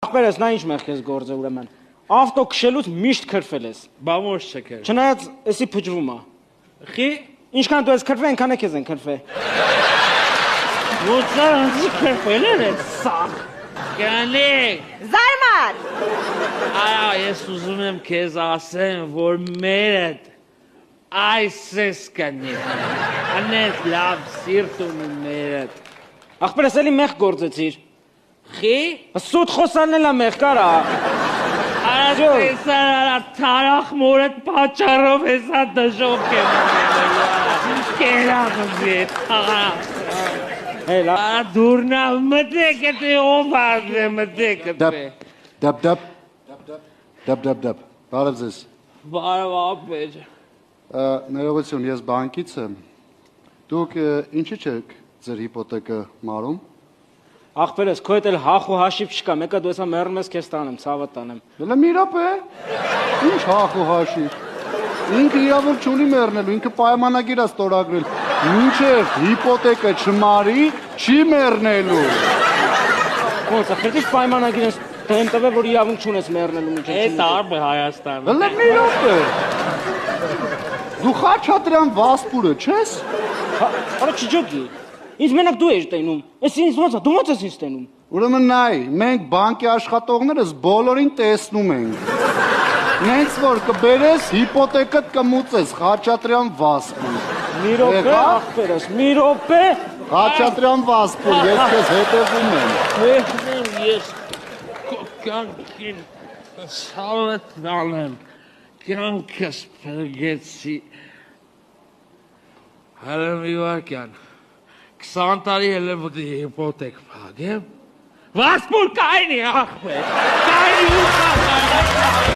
Ախպերս, նա ինչ մեղք ես գործ է ուրեմն։ Ավտո քշելուց միշտ քրֆել ես։ Բա ոչ չքեր։ Չնայած էսի փճվում է։ Խի։ Ինչքան դու ես քրֆե, այնքան է քեզ են քրֆե։ Ո՞նց քրֆել ես սախ։ Կանեք։ Զարմար։ Այո, ես ուզում եմ քեզ ասեմ, որ մերդ այս էս կնի։ Անես լավ սիրտ ունի մերդ։ Ախպերս, էլի մեղք գործեցիր։ Խի։ Սուտ խոսալն էլ է մեղք, արա։ Արասեսարա թարախ մորդ պատճառով հեսա դժոք եմ ունենել։ Կերաղզի Հելա։ դուրնա մտեք էտի ով արդ է մտեք էտի։ Դապ, բարև ձեզ։ Բարև ապեր։ Ներողություն, ես բանկից եմ։ Դուք ինչի չեք ձեր հիպոթեկը մարում։ Ախպերս, քո հետ էլ հախ ու հաշիվ չկա, մեկը դու եսա մեռնում ես, քեզ տանեմ, ցավը տանեմ։ Դե մի րոպե։ Ինչ հախ ու հաշիվ։ Ինքը իրավունք չունի մեռնելու, ինքը պայմանագիր է ստորագրել։ Մինչև հիպոթեկը չմարի, չի մեռնելու։ Ոնց է, քրտից պայմանագիր ես դեմ տվել, որ իրավունք չունես մեռնելու մինչև։ Էդ արբը Հայաստանը։ Դե մի րոպե։ Դու Խաչատրյան Վասպուրը չես։ Արա չջոկի։ Ինձ մենակ դու ես տենում։ Էս ինձ ոնց է, դու ոնց ես ինձ տենում։ Ուրեմն նայ, մենք բանկի աշխատողներս բոլորին տեսնում ենք։ Նենց որ կբերես հիպոթեկդ կմուծես Խաչատրյան Վասպուր։ Մի րոպե, ախպերս, մի րոպե։ Խաչատրյան Վասպուր, ես քեզ հետևում եմ։ Մեղնեմ ես կյանքին սալըտ նալեմ, կյանքս պրգեցի։ Հալեմ իվարկյան, 20 տարի էլ եմ հիպոթեք պագեմ, Վասպուր կայնի ախպեր։